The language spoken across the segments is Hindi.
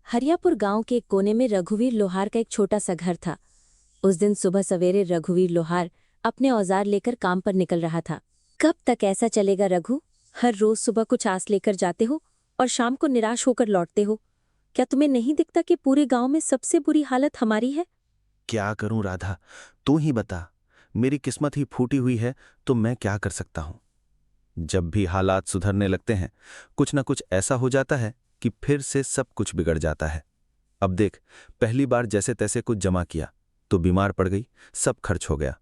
हरियापुर गांव के एक कोने में रघुवीर लोहार का एक छोटा सा घर था। उस दिन सुबह सवेरे रघुवीर लोहार अपने औजार लेकर काम पर निकल रहा था। कब तक ऐसा चलेगा रघु? हर रोज सुबह कुछ आस लेकर जाते हो और शाम को निराश होकर लौटते हो। क्या तुम्हें नहीं दिखता कि पूरे गांव में सबसे बुरी हालत हमारी है? क्या करूं राधा, तू ही बता। मेरी किस्मत ही फूटी हुई है तो मैं क्या कर सकता हूं। जब भी हालात सुधरने लगते हैं कुछ न कुछ ऐसा हो जाता है कि फिर से सब कुछ बिगड़ जाता है। अब देख, पहली बार जैसे तैसे कुछ जमा किया तो बीमार पड़ गई, सब खर्च हो गया।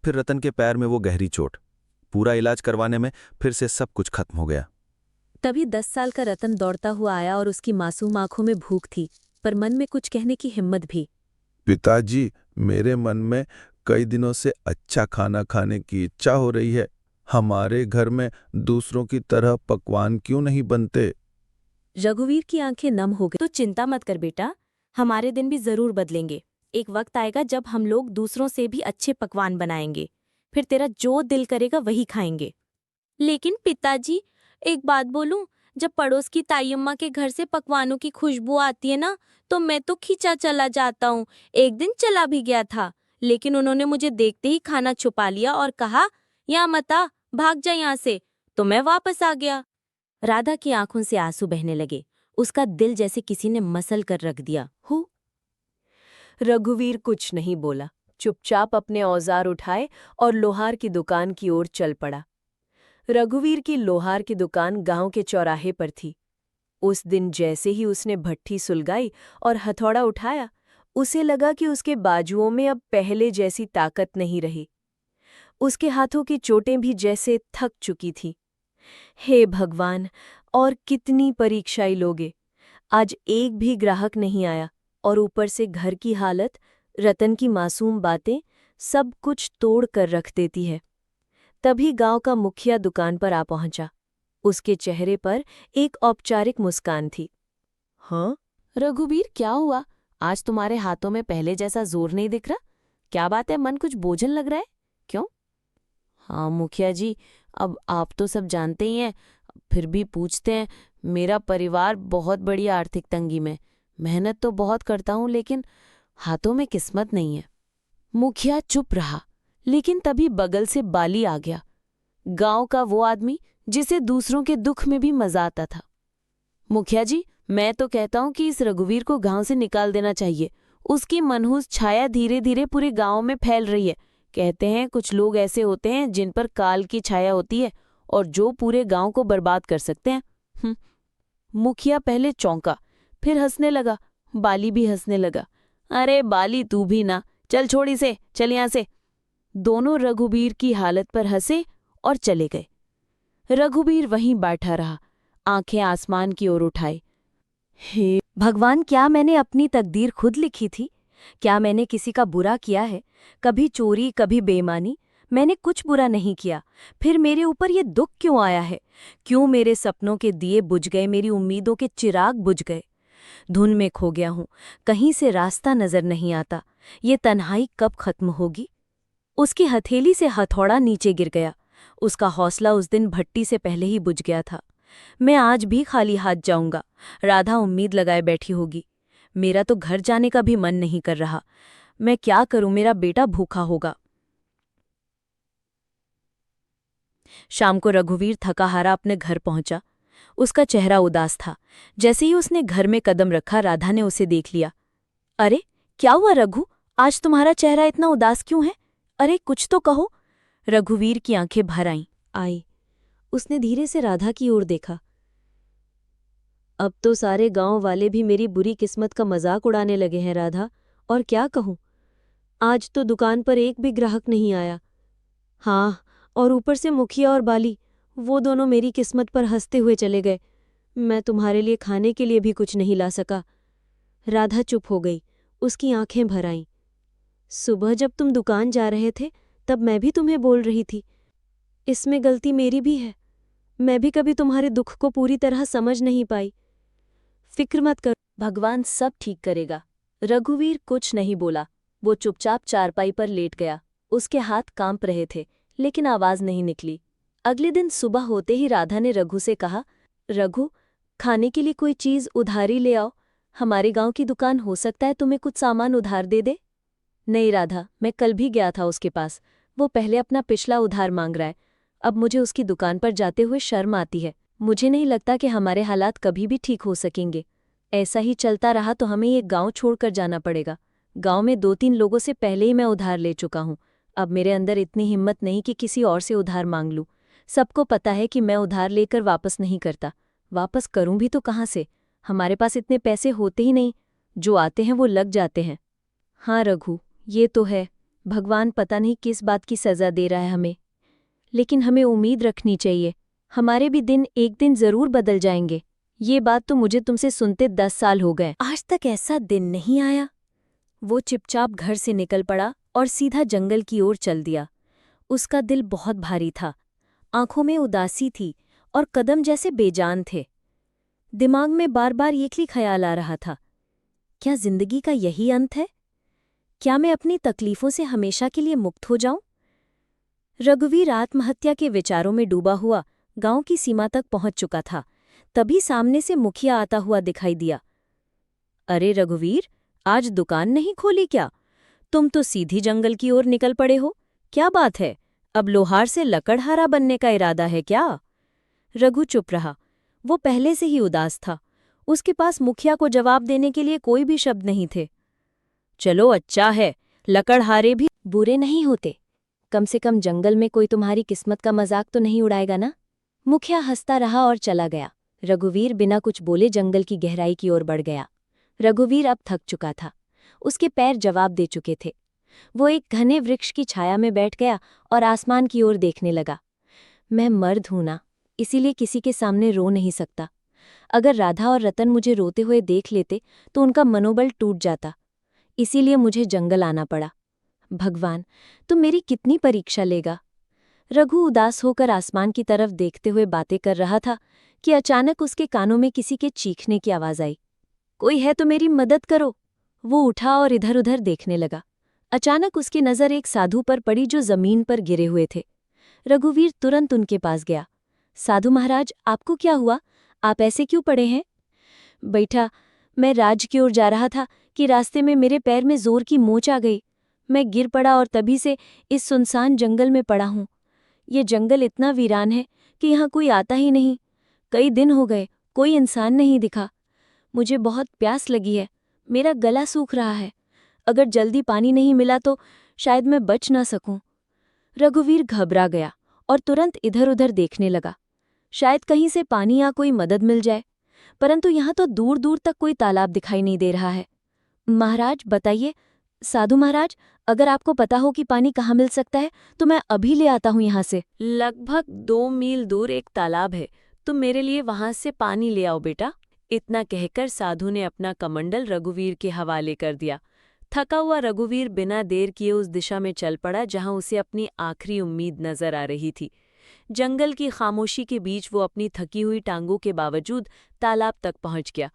फिर रतन के पैर में वो गहरी चोट, पूरा इलाज करवाने में फिर से सब कुछ खत्म हो गया। तभी 10 साल का रतन दौड़ता हुआ आया और उसकी मासूम आंखों में भूख थी, पर मन में कुछ कहने की हिम्मत भी। पिताजी, मेरे मन में कई दिनों से अच्छा खाना खाने की इच्छा हो रही है। हमारे घर में दूसरों की तरह पकवान क्यों नहीं बनते? रघुवीर की आंखें नम हो गई। तो चिंता मत कर बेटा, हमारे दिन भी जरूर बदलेंगे। एक वक्त आएगा जब हम लोग दूसरों से भी अच्छे पकवान बनाएंगे, फिर तेरा जो दिल करेगा वही खाएंगे। लेकिन पिताजी, एक बात बोलूं, जब पड़ोस की ताई अम्मा के घर से पकवानों की खुशबू आती है ना, तो मैं तो खींचा चला जाता हूँ। एक दिन चला भी गया था, लेकिन उन्होंने मुझे देखते ही खाना छुपा लिया और कहा, यहाँ मत आ, भाग जा यहाँ से। तो मैं वापस आ गया। राधा की आंखों से आंसू बहने लगे। उसका दिल जैसे किसी ने मसल कर रख दिया हो। रघुवीर कुछ नहीं बोला, चुपचाप अपने औजार उठाए और लोहार की दुकान की ओर चल पड़ा। रघुवीर की लोहार की दुकान गांव के चौराहे पर थी। उस दिन जैसे ही उसने भट्ठी सुलगाई और हथौड़ा उठाया, उसे लगा कि उसके बाजुओं में अब पहले जैसी ताकत नहीं रही। उसके हाथों की चोटें भी जैसे थक चुकी थीं। हे भगवान, और कितनी परीक्षाएं लोगे। आज एक भी ग्राहक नहीं आया और ऊपर से घर की हालत, रतन की मासूम बातें, सब कुछ तोड़ कर रख देती है। तभी गांव का मुखिया दुकान पर आ पहुंचा। उसके चेहरे पर एक औपचारिक मुस्कान थी। हाँ रघुवीर, क्या हुआ? आज तुम्हारे हाथों में पहले जैसा जोर नहीं दिख रहा। क्या बात है, मन कुछ बोझल लग रहा है? क्यों? हाँ मुखिया जी, अब आप तो सब जानते ही हैं, फिर भी पूछते हैं। मेरा परिवार बहुत बड़ी आर्थिक तंगी में। मेहनत तो बहुत करता हूँ लेकिन हाथों में किस्मत नहीं है। मुखिया चुप रहा, लेकिन तभी बगल से बाली आ गया, गांव का वो आदमी जिसे दूसरों के दुख में भी मजा आता था। मुखिया जी, मैं तो कहता हूं कि इस रघुवीर को गांव से निकाल देना चाहिए। उसकी मनहूस छाया धीरे धीरे पूरे गांव में फैल रही है। कहते हैं कुछ लोग ऐसे होते हैं जिन पर काल की छाया होती है और जो पूरे गांव को बर्बाद कर सकते हैं। मुखिया पहले चौंका, फिर हंसने लगा। बाली भी हंसने लगा। अरे बाली, तू भी ना, चल छोड़ इसे, चल यहां से। दोनों रघुवीर की हालत पर हंसे और चले गए। रघुवीर वहीं बैठा रहा, आंखें आसमान की ओर उठाए। हे भगवान, क्या मैंने अपनी तकदीर खुद लिखी थी? क्या मैंने किसी का बुरा किया है? कभी चोरी, कभी बेईमानी। मैंने कुछ बुरा नहीं किया, फिर मेरे ऊपर ये दुख क्यों आया है? क्यों मेरे सपनों के दिए बुझ गए, मेरी उम्मीदों के चिराग बुझ गए? धुन में खो गया हूं, कहीं से रास्ता नजर नहीं आता। ये तन्हाई कब खत्म होगी? उसकी हथेली से हथौड़ा नीचे गिर गया। उसका हौसला उस दिन भट्टी से पहले ही बुझ गया था। मैं आज भी खाली हाथ जाऊंगा। राधा उम्मीद लगाए बैठी होगी। मेरा तो घर जाने का भी मन नहीं कर रहा। मैं क्या करूं, मेरा बेटा भूखा होगा। शाम को रघुवीर थका हारा अपने घर पहुंचा। उसका चेहरा उदास था। जैसे ही उसने घर में कदम रखा, राधा ने उसे देख लिया। अरे क्या हुआ रघु, आज तुम्हारा चेहरा इतना उदास क्यों है? अरे कुछ तो कहो। रघुवीर की आंखें भर आई। उसने धीरे से राधा की ओर देखा। अब तो सारे गांव वाले भी मेरी बुरी किस्मत का मजाक उड़ाने लगे हैं राधा, और क्या कहूं। आज तो दुकान पर एक भी ग्राहक नहीं आया। हाँ, और ऊपर से मुखिया और बाली, वो दोनों मेरी किस्मत पर हंसते हुए चले गए। मैं तुम्हारे लिए खाने के लिए भी कुछ नहीं ला सका। राधा चुप हो गई, उसकी आंखें भर आईं। सुबह जब तुम दुकान जा रहे थे तब मैं भी तुम्हें बोल रही थी, इसमें गलती मेरी भी है। मैं भी कभी तुम्हारे दुख को पूरी तरह समझ नहीं पाई। फिक्र मत कर, भगवान सब ठीक करेगा। रघुवीर कुछ नहीं बोला। वो चुपचाप चारपाई पर लेट गया। उसके हाथ कांप रहे थे, लेकिन आवाज नहीं निकली। अगले दिन सुबह होते ही राधा ने रघु से कहा, रघु, खाने के लिए कोई चीज उधारी ले आओ। हमारे गांव की दुकान हो सकता है तुम्हें कुछ सामान उधार दे दे। नहीं राधा, मैं कल भी गया था उसके पास, वो पहले अपना पिछला उधार मांग रहा है। अब मुझे उसकी दुकान पर जाते हुए शर्म आती है। मुझे नहीं लगता कि हमारे हालात कभी भी ठीक हो सकेंगे। ऐसा ही चलता रहा तो हमें ये गांव छोड़कर जाना पड़ेगा। गांव में 2-3 लोगों से पहले ही मैं उधार ले चुका हूं। अब मेरे अंदर इतनी हिम्मत नहीं कि किसी और से उधार मांग लूं। सबको पता है कि मैं उधार लेकर वापस नहीं करता। वापस करूं भी तो कहाँ से? हमारे पास इतने पैसे होते ही नहीं, जो आते हैं वो लग जाते हैं। हाँ रघु, ये तो है, भगवान पता नहीं किस बात की सज़ा दे रहा है हमें। लेकिन हमें उम्मीद रखनी चाहिए, हमारे भी दिन एक दिन ज़रूर बदल जाएंगे। ये बात तो मुझे तुमसे सुनते 10 साल हो गए, आज तक ऐसा दिन नहीं आया। वो चुपचाप घर से निकल पड़ा और सीधा जंगल की ओर चल दिया। उसका दिल बहुत भारी था, आंखों में उदासी थी और कदम जैसे बेजान थे। दिमाग में बार बार एक ही ख्याल आ रहा था, क्या जिंदगी का यही अंत है? क्या मैं अपनी तकलीफों से हमेशा के लिए मुक्त हो जाऊं? रघुवीर आत्महत्या के विचारों में डूबा हुआ गांव की सीमा तक पहुंच चुका था। तभी सामने से मुखिया आता हुआ दिखाई दिया। अरे रघुवीर, आज दुकान नहीं खोली क्या? तुम तो सीधी जंगल की ओर निकल पड़े हो। क्या बात है, अब लोहार से लकड़हारा बनने का इरादा है क्या? रघु चुप रहा। वो पहले से ही उदास था। उसके पास मुखिया को जवाब देने के लिए कोई भी शब्द नहीं थे। चलो अच्छा है, लकड़हारे भी बुरे नहीं होते। कम से कम जंगल में कोई तुम्हारी किस्मत का मजाक तो नहीं उड़ाएगा ना? मुखिया हंसता रहा और चला गया। रघुवीर बिना कुछ बोले जंगल की गहराई की ओर बढ़ गया। रघुवीर अब थक चुका था, उसके पैर जवाब दे चुके थे। वो एक घने वृक्ष की छाया में बैठ गया और आसमान की ओर देखने लगा। मैं मर्द हूं ना, इसीलिए किसी के सामने रो नहीं सकता। अगर राधा और रतन मुझे रोते हुए देख लेते तो उनका मनोबल टूट जाता। इसीलिए मुझे जंगल आना पड़ा। भगवान, तुम मेरी कितनी परीक्षा लेगा? रघु उदास होकर आसमान की तरफ देखते हुए बातें कर रहा था कि अचानक उसके कानों में किसी के चीखने की आवाज आई। कोई है तो मेरी मदद करो। वो उठा और इधर उधर देखने लगा। अचानक उसकी नज़र एक साधु पर पड़ी जो जमीन पर गिरे हुए थे। रघुवीर तुरंत उनके पास गया। साधु महाराज, आपको क्या हुआ? आप ऐसे क्यों पड़े हैं? बैठा, मैं राज की ओर जा रहा था कि रास्ते में मेरे पैर में जोर की मोच आ गई। मैं गिर पड़ा और तभी से इस सुनसान जंगल में पड़ा हूँ। ये जंगल इतना वीरान है कि यहाँ कोई आता ही नहीं। कई दिन हो गए, कोई इंसान नहीं दिखा। मुझे बहुत प्यास लगी है, मेरा गला सूख रहा है। अगर जल्दी पानी नहीं मिला तो शायद मैं बच ना सकूं। रघुवीर घबरा गया और तुरंत इधर उधर देखने लगा। शायद कहीं से पानी या कोई मदद मिल जाए, परंतु यहाँ तो दूर दूर तक कोई तालाब दिखाई नहीं दे रहा है। महाराज बताइए, साधु महाराज, अगर आपको पता हो कि पानी कहाँ मिल सकता है तो मैं अभी ले आता हूँ यहाँ से। लगभग 2 मील दूर एक तालाब है, तुम मेरे लिए वहां से पानी ले आओ बेटा। इतना कहकर साधु ने अपना कमंडल रघुवीर के हवाले कर दिया। थका हुआ रघुवीर बिना देर किए उस दिशा में चल पड़ा जहां उसे अपनी आखिरी उम्मीद नजर आ रही थी। जंगल की खामोशी के बीच वो अपनी थकी हुई टांगों के बावजूद तालाब तक पहुंच गया।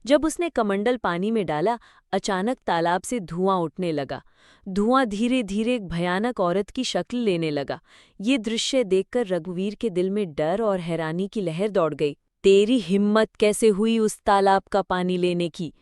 जब उसने कमंडल पानी में डाला, अचानक तालाब से धुआं उठने लगा। धुआं धीरे धीरे एक भयानक औरत की शक्ल लेने लगा। ये दृश्य देखकर रघुवीर के दिल में डर और हैरानी की लहर दौड़ गई। तेरी हिम्मत कैसे हुई उस तालाब का पानी लेने की?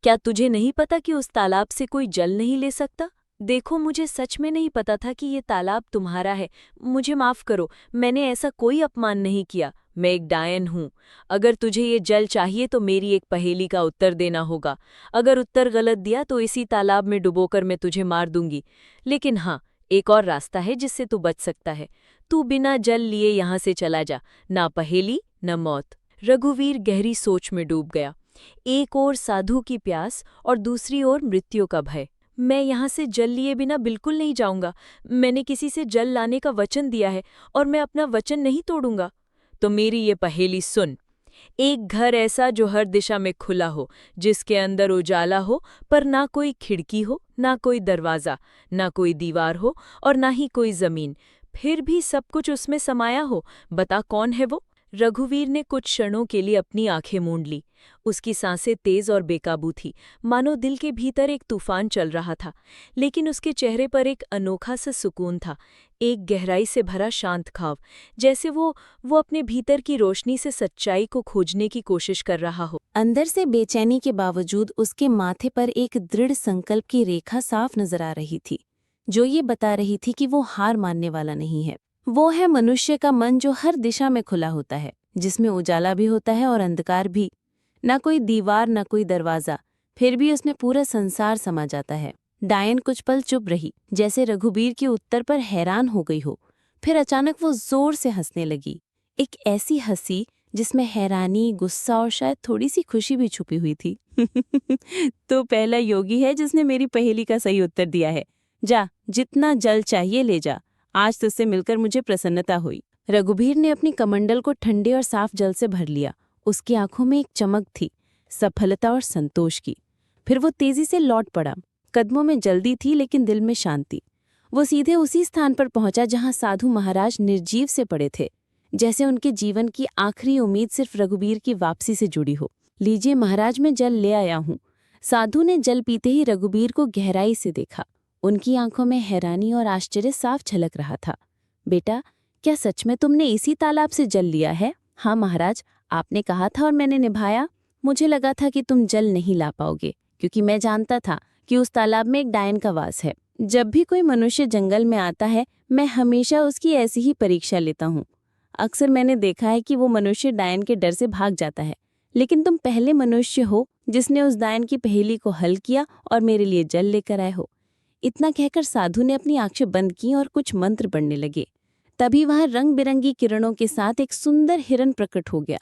क्या तुझे नहीं पता कि उस तालाब से कोई जल नहीं ले सकता? देखो, मुझे सच में नहीं पता था कि ये तालाब तुम्हारा है। मुझे माफ करो, मैंने ऐसा कोई अपमान नहीं किया। मैं एक डायन हूँ। अगर तुझे ये जल चाहिए तो मेरी एक पहेली का उत्तर देना होगा। अगर उत्तर गलत दिया तो इसी तालाब में डुबोकर मैं तुझे मार दूंगी। लेकिन हाँ, एक और रास्ता है जिससे तू बच सकता है। तू बिना जल लिए यहाँ से चला जा, ना पहेली न मौत। रघुवीर गहरी सोच में डूब गया। एक ओर साधु की प्यास और दूसरी ओर मृत्यु का भय। मैं यहाँ से जल लिए बिना बिल्कुल नहीं जाऊंगा। मैंने किसी से जल लाने का वचन दिया है और मैं अपना वचन नहीं तोड़ूंगा। तो मेरी ये पहेली सुन। एक घर ऐसा जो हर दिशा में खुला हो, जिसके अंदर उजाला हो पर ना कोई खिड़की हो, ना कोई दरवाज़ा, ना कोई दीवार हो और ना ही कोई ज़मीन, फिर भी सब कुछ उसमें समाया हो। बता कौन है वो? रघुवीर ने कुछ क्षणों के लिए अपनी आंखें मूंद ली। उसकी सांसें तेज और बेकाबू थी, मानो दिल के भीतर एक तूफान चल रहा था। लेकिन उसके चेहरे पर एक अनोखा सा सुकून था, एक गहराई से भरा शांत भाव, जैसे वो अपने भीतर की रोशनी से सच्चाई को खोजने की कोशिश कर रहा हो। अंदर से बेचैनी के बावजूद उसके माथे पर एक दृढ़ संकल्प की रेखा साफ नजर आ रही थी, जो ये बता रही थी कि वो हार मानने वाला नहीं है। वो है मनुष्य का मन जो हर दिशा में खुला होता है, जिसमें उजाला भी होता है और अंधकार भी। न कोई दीवार न कोई दरवाजा, फिर भी उसमें पूरा संसार समा जाता है। डायन कुछ पल चुप रही, जैसे रघुवीर के उत्तर पर हैरान हो गई हो। फिर अचानक वो जोर से हंसने लगी, एक ऐसी हंसी जिसमें हैरानी, गुस्सा और शायद थोड़ी सी खुशी भी छुपी हुई थी। तो पहला योगी है जिसने मेरी पहेली का सही उत्तर दिया है। जा, जितना जल चाहिए ले जा, आज तुझसे मिलकर मुझे प्रसन्नता हुई। रघुवीर ने अपनी कमंडल को ठंडे और साफ जल से भर लिया। उसकी आंखों में एक चमक थी, सफलता और संतोष की। फिर वो तेजी से लौट पड़ा। कदमों में जल्दी थी लेकिन दिल में शांति। वो सीधे उसी स्थान पर पहुंचा जहां साधु महाराज निर्जीव से पड़े थे, जैसे उनके जीवन की आखिरी उम्मीद सिर्फ रघुवीर की वापसी से जुड़ी हो। लीजिए महाराज, मैं जल ले आया हूँ। साधु ने जल पीते ही रघुवीर को गहराई से देखा। उनकी आंखों में हैरानी और आश्चर्य साफ झलक रहा था। बेटा, क्या सच में तुमने इसी तालाब से जल लिया है? हाँ महाराज, आपने कहा था और मैंने निभाया। मुझे लगा था कि तुम जल नहीं ला पाओगे, क्योंकि मैं जानता था कि उस तालाब में एक डायन का वास है। जब भी कोई मनुष्य जंगल में आता है, मैं हमेशा उसकी ऐसी ही परीक्षा लेता हूँ। अक्सर मैंने देखा है कि वो मनुष्य डायन के डर से भाग जाता है, लेकिन तुम पहले मनुष्य हो जिसने उस डायन की पहेली को हल किया और मेरे लिए जल लेकर आए हो। इतना कहकर साधु ने अपनी आंखें बंद की और कुछ मंत्र पढ़ने लगे। तभी वहां रंग बिरंगी किरणों के साथ एक सुंदर हिरन प्रकट हो गया।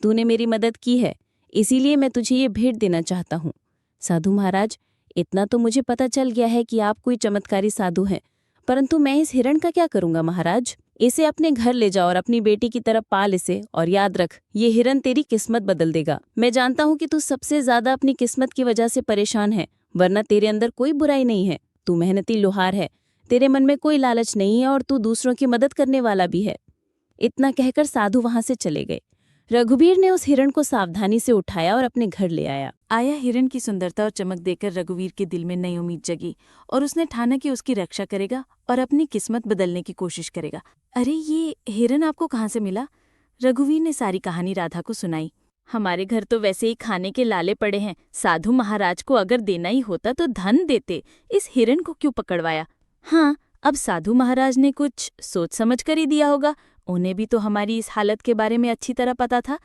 तूने मेरी मदद की है, इसीलिए मैं तुझे ये भेंट देना चाहता हूँ। साधु महाराज, इतना तो मुझे पता चल गया है कि आप कोई चमत्कारी साधु हैं, परंतु मैं इस हिरण का क्या करूंगा महाराज? इसे अपने घर ले जाओ और अपनी बेटी की तरफ पाल इसे, और याद रख, ये हिरन तेरी किस्मत बदल देगा। मैं जानता हूँ कि तू सबसे ज्यादा अपनी किस्मत की वजह से परेशान है, वरना तेरे अंदर कोई बुराई नहीं है। तू मेहनती लोहार है, तेरे मन में कोई लालच नहीं है और तू दूसरों की मदद करने वाला भी है। इतना कहकर साधु वहां से चले गए। रघुवीर ने उस हिरण को सावधानी से उठाया और अपने घर ले आया। हिरण की सुंदरता और चमक देखकर रघुवीर के दिल में नई उम्मीद जगी और उसने ठाना कि उसकी रक्षा करेगा और अपनी किस्मत बदलने की कोशिश करेगा। अरे, ये हिरण आपको कहाँ से मिला? रघुवीर ने सारी कहानी राधा को सुनाई। हमारे घर तो वैसे ही खाने के लाले पड़े हैं, साधु महाराज को अगर देना ही होता तो धन देते, इस हिरण को क्यों पकड़वाया? हाँ, अब साधु महाराज ने कुछ सोच समझ कर ही दिया होगा, उन्हें भी तो हमारी इस हालत के बारे में अच्छी तरह पता था।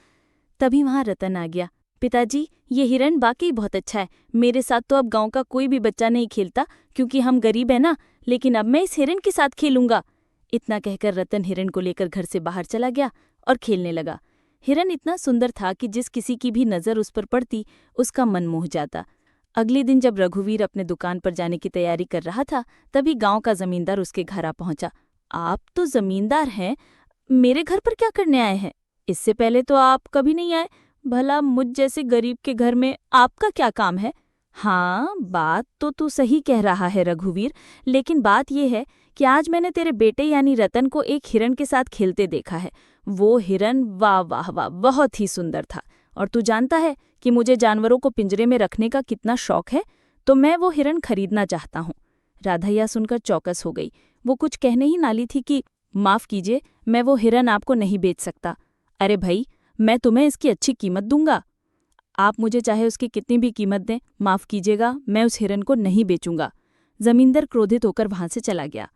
तभी वहां रतन आ गया। पिताजी, ये हिरण वाकई बहुत अच्छा है। मेरे साथ तो अब गांव का कोई भी बच्चा नहीं खेलता, क्योंकि हम गरीब हैं ना, लेकिन अब मैं इस हिरण के साथ खेलूंगा। इतना कहकर रतन हिरण को लेकर घर से बाहर चला गया और खेलने लगा। हिरण इतना सुंदर था कि जिस किसी की भी नज़र उस पर पड़ती, उसका मन मोह जाता। अगले दिन जब रघुवीर अपने दुकान पर जाने की तैयारी कर रहा था, तभी गांव का जमींदार उसके घर आ पहुंचा। आप तो जमींदार हैं, मेरे घर पर क्या करने आए हैं? इससे पहले तो आप कभी नहीं आए। भला मुझ जैसे गरीब के घर में आपका क्या काम है? हाँ, बात तो तू सही कह रहा है रघुवीर, लेकिन बात यह है कि आज मैंने तेरे बेटे यानी रतन को एक हिरण के साथ खेलते देखा है। वो हिरण वाह वाह वाह बहुत ही सुंदर था। और तू जानता है कि मुझे जानवरों को पिंजरे में रखने का कितना शौक है, तो मैं वो हिरण खरीदना चाहता हूँ। राधा यह सुनकर चौकस हो गई। वो कुछ कहने ही नाली थी कि माफ कीजिए, मैं वो हिरण आपको नहीं बेच सकता। अरे भाई, मैं तुम्हें इसकी अच्छी कीमत दूंगा। आप मुझे चाहे उसकी कितनी भी कीमत दें, माफ कीजिएगा, मैं उस हिरण को नहीं बेचूंगा। जमींदार क्रोधित होकर वहां से चला गया।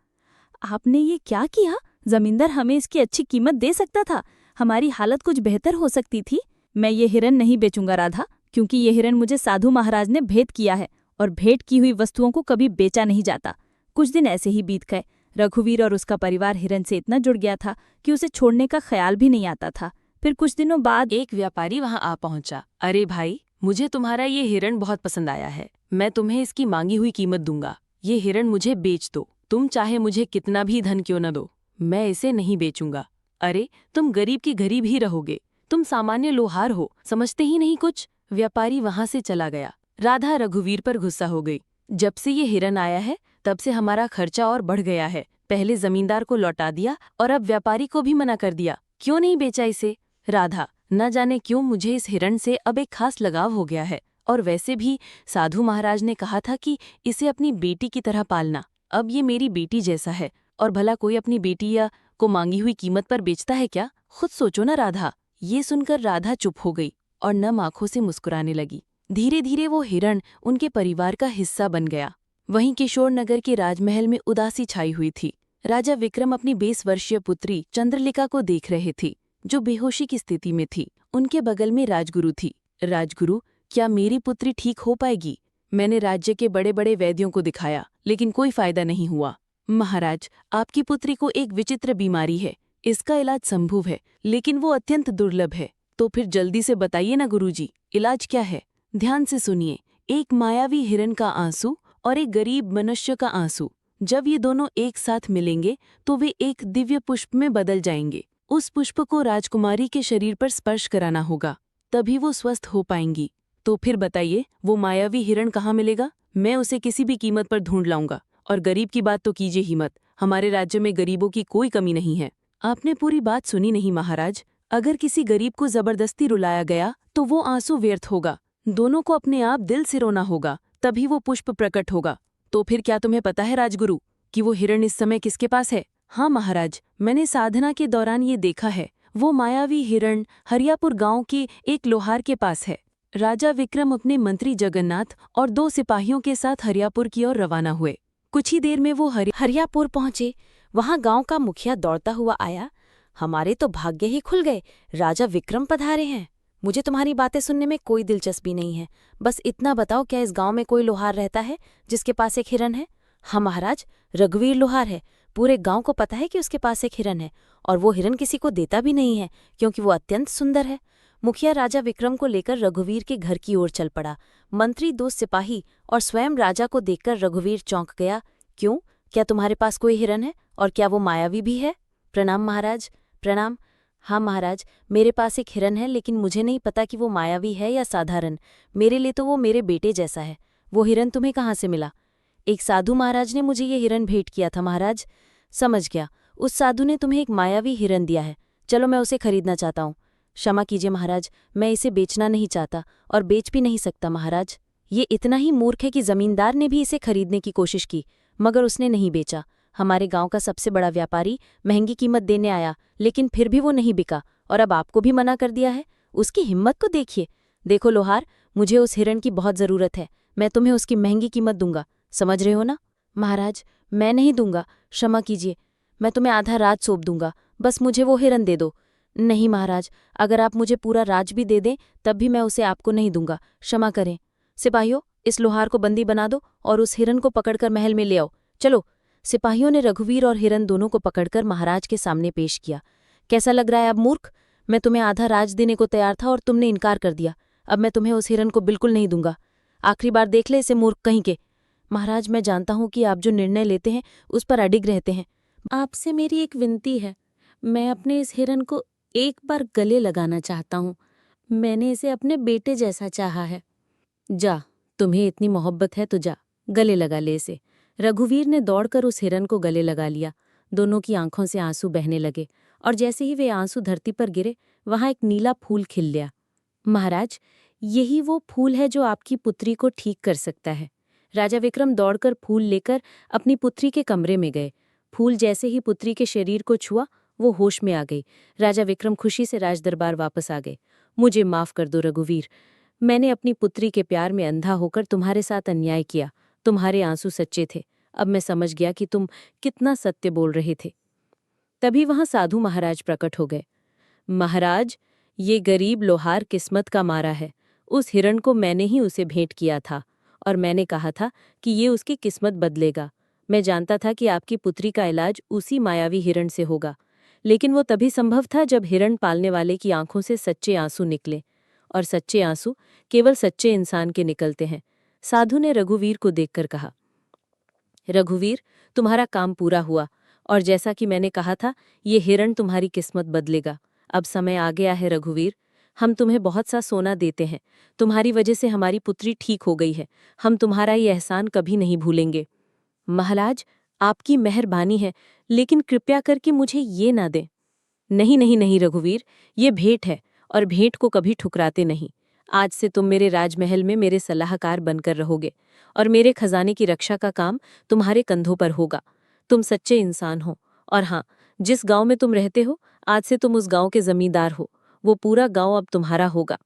आपने ये क्या किया? जमींदार हमें इसकी अच्छी कीमत दे सकता था, हमारी हालत कुछ बेहतर हो सकती थी। मैं ये हिरण नहीं बेचूंगा राधा, क्योंकि ये हिरण मुझे साधु महाराज ने भेंट किया है और भेंट की हुई वस्तुओं को कभी बेचा नहीं जाता। कुछ दिन ऐसे ही बीत गए। रघुवीर और उसका परिवार हिरण से इतना जुड़ गया था कि उसे छोड़ने का ख्याल भी नहीं आता था। फिर कुछ दिनों बाद एक व्यापारी वहां आ पहुंचा। अरे भाई, मुझे तुम्हारा ये हिरण बहुत पसंद आया है, मैं तुम्हें इसकी मांगी हुई कीमत दूंगा। ये हिरण मुझे बेच दो, तुम चाहे मुझे कितना भी धन क्यों न दो, मैं इसे नहीं बेचूंगा। अरे, तुम गरीब की गरीब ही रहोगे, तुम सामान्य लोहार हो, समझते ही नहीं कुछ। व्यापारी वहां से चला गया। राधा रघुवीर पर गुस्सा हो गई। जब से ये हिरण आया है, तब से हमारा खर्चा और बढ़ गया है। पहले जमींदार को लौटा दिया और अब व्यापारी को भी मना कर दिया। क्यों नहीं बेचा इसे? राधा, न जाने क्यों मुझे इस हिरण से अब एक खास लगाव हो गया है। और वैसे भी साधु महाराज ने कहा था कि इसे अपनी बेटी की तरह पालना। अब ये मेरी बेटी जैसा है, और भला कोई अपनी बेटी या को मांगी हुई कीमत पर बेचता है क्या? खुद सोचो ना राधा। ये सुनकर राधा चुप हो गई और नम आंखों से मुस्कुराने लगी। धीरे धीरे वो हिरण उनके परिवार का हिस्सा बन गया। वहीं किशोर नगर के राजमहल में उदासी छाई हुई थी। राजा विक्रम अपनी 20 वर्षीय पुत्री चंद्रलिका को देख रहे थे, जो बेहोशी की स्थिति में थी। उनके बगल में राजगुरु थी। राजगुरु, क्या मेरी पुत्री ठीक हो पाएगी? मैंने राज्य के बड़े बड़े वैद्यों को दिखाया, लेकिन कोई फायदा नहीं हुआ। महाराज, आपकी पुत्री को एक विचित्र बीमारी है। इसका इलाज संभव है, लेकिन वो अत्यंत दुर्लभ है। तो फिर जल्दी से बताइए ना गुरुजी, इलाज क्या है? ध्यान से सुनिए। एक मायावी हिरण का आंसू और एक गरीब मनुष्य का आंसू, जब ये दोनों एक साथ मिलेंगे तो वे एक दिव्य पुष्प में बदल जाएंगे। उस पुष्प को राजकुमारी के शरीर पर स्पर्श कराना होगा, तभी वो स्वस्थ हो पाएंगी। तो फिर बताइए, वो मायावी हिरण कहाँ मिलेगा? मैं उसे किसी भी कीमत पर ढूंढ लाऊंगा। और गरीब की बात तो कीजिए ही मत। हमारे राज्य में गरीबों की कोई कमी नहीं है। आपने पूरी बात सुनी नहीं महाराज। अगर किसी गरीब को जबरदस्ती रुलाया गया तो वो आंसू व्यर्थ होगा। दोनों को अपने आप दिल से रोना होगा, तभी वो पुष्प प्रकट होगा। तो फिर क्या तुम्हें पता है राजगुरु कि वो हिरण इस समय किसके पास है? हाँ महाराज, मैंने साधना के दौरान ये देखा है। वो मायावी हिरण हरियापुर गांव के एक लोहार के पास है। राजा विक्रम अपने मंत्री जगन्नाथ और 2 सिपाहियों के साथ हरियापुर की ओर रवाना हुए। कुछ ही देर में वो हरियापुर पहुंचे। वहां गांव का मुखिया दौड़ता हुआ आया। हमारे तो भाग्य ही खुल गए, राजा विक्रम पधारे हैं। मुझे तुम्हारी बातें सुनने में कोई दिलचस्पी नहीं है। बस इतना बताओ, क्या इस गांव में कोई लोहार रहता है जिसके पास एक हिरण है? हाँ महाराज, रघुवीर लोहार है। पूरे गांव को पता है कि उसके पास एक हिरण है, और वो हिरण किसी को देता भी नहीं है, क्योंकि वो अत्यंत सुंदर है। मुखिया राजा विक्रम को लेकर रघुवीर के घर की ओर चल पड़ा। मंत्री, 2 सिपाही और स्वयं राजा को देखकर रघुवीर चौंक गया। क्यों, क्या तुम्हारे पास कोई हिरण है? और क्या वो मायावी भी है? प्रणाम महाराज। प्रणाम। हाँ महाराज, मेरे पास एक हिरण है, लेकिन मुझे नहीं पता कि वो मायावी है या साधारण। मेरे लिए तो वो मेरे बेटे जैसा है। वो हिरण तुम्हें कहाँ से मिला? एक साधु महाराज ने मुझे ये हिरण भेंट किया था महाराज। समझ गया, उस साधु ने तुम्हें एक मायावी हिरण दिया है। चलो, मैं उसे खरीदना चाहता हूँ। क्षमा कीजिए महाराज, मैं इसे बेचना नहीं चाहता और बेच भी नहीं सकता महाराज। ये इतना ही मूर्ख है कि जमींदार ने भी इसे खरीदने की कोशिश की, मगर उसने नहीं बेचा। हमारे गांव का सबसे बड़ा व्यापारी महंगी कीमत देने आया, लेकिन फिर भी वो नहीं बिका, और अब आपको भी मना कर दिया है। उसकी हिम्मत को देखिए। देखो लोहार, मुझे उस हिरण की बहुत ज़रूरत है। मैं तुम्हें उसकी महंगी कीमत दूंगा, समझ रहे हो ना? महाराज, मैं नहीं दूंगा, क्षमा कीजिए। मैं तुम्हें आधा राज सौंप दूंगा, बस मुझे वो हिरण दे दो। नहीं महाराज, अगर आप मुझे पूरा राज भी दे दें तब भी मैं उसे आपको नहीं दूंगा, क्षमा करें। सिपाहियों, इस लोहार को बंदी बना दो और उस हिरण को पकड़कर महल में ले आओ। चलो। सिपाहियों ने रघुवीर और हिरण दोनों को पकड़कर महाराज के सामने पेश किया। कैसा लग रहा है अब मूर्ख? मैं तुम्हें आधा राज देने को तैयार था और तुमने इनकार कर दिया। अब मैं तुम्हें उस हिरण को बिल्कुल नहीं दूंगा। आखिरी बार देख ले इसे, मूर्ख कहीं के। महाराज, मैं जानता हूं कि आप जो निर्णय लेते हैं उस पर अडिग रहते हैं। आपसे मेरी एक विनती है, मैं अपने इस हिरण को एक बार गले लगाना चाहता हूँ। मैंने इसे अपने बेटे जैसा चाहा है। जा, तुम्हें इतनी मोहब्बत है तो जा, गले लगा ले इसे। रघुवीर ने दौड़कर उस हिरण को गले लगा लिया। दोनों की आंखों से आंसू बहने लगे, और जैसे ही वे आंसू धरती पर गिरे, वहां एक नीला फूल खिल गया। महाराज, यही वो फूल है जो आपकी पुत्री को ठीक कर सकता है। राजा विक्रम दौड़कर फूल लेकर अपनी पुत्री के कमरे में गए। फूल जैसे ही पुत्री के शरीर को छुआ, वो होश में आ गई। राजा विक्रम खुशी से राजदरबार वापस आ गए। मुझे माफ कर दो रघुवीर, मैंने अपनी पुत्री के प्यार में अंधा होकर तुम्हारे साथ अन्याय किया। तुम्हारे आंसू सच्चे थे। अब मैं समझ गया कि तुम कितना सत्य बोल रहे थे। तभी वहां साधु महाराज प्रकट हो गए। महाराज, ये गरीब लोहार किस्मत का मारा है। उस हिरण को मैंने ही उसे भेंट किया था, और मैंने कहा था कि ये उसकी किस्मत बदलेगा। मैं जानता था कि आपकी पुत्री का इलाज उसी मायावी हिरण से होगा, लेकिन वो तभी संभव था जब हिरण पालने वाले की आंखों से सच्चे आंसू निकले, और सच्चे आंसू केवल सच्चे इंसान के निकलते हैं। साधु ने रघुवीर को देखकर कहा, रघुवीर, तुम्हारा काम पूरा हुआ, और जैसा कि मैंने कहा था, ये हिरण तुम्हारी किस्मत बदलेगा। अब समय आ गया है रघुवीर, हम तुम्हें बहुत सा सोना देते हैं। तुम्हारी वजह से हमारी पुत्री ठीक हो गई है। हम तुम्हारा ये एहसान कभी नहीं भूलेंगे। महाराज, आपकी मेहरबानी है, लेकिन कृपया करके मुझे ये ना दें। नहीं नहीं नहीं रघुवीर, ये भेंट है और भेंट को कभी ठुकराते नहीं। आज से तुम मेरे राजमहल में मेरे सलाहकार बनकर रहोगे और मेरे खजाने की रक्षा का काम तुम्हारे कंधों पर होगा। तुम सच्चे इंसान हो और हाँ, जिस गांव में तुम रहते हो आज से तुम उस गांव के जमींदार हो। वो पूरा गांव अब तुम्हारा होगा।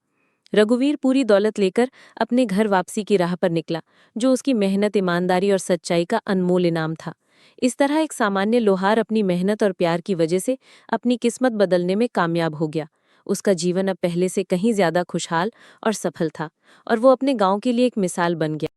रघुवीर पूरी दौलत लेकर अपने घर वापसी की राह पर निकला, जो उसकी मेहनत, ईमानदारी और सच्चाई का अनमोल इनाम था। इस तरह एक सामान्य लोहार अपनी मेहनत और प्यार की वजह से अपनी किस्मत बदलने में कामयाब हो गया। उसका जीवन अब पहले से कहीं ज्यादा खुशहाल और सफल था और वो अपने गांव के लिए एक मिसाल बन गया।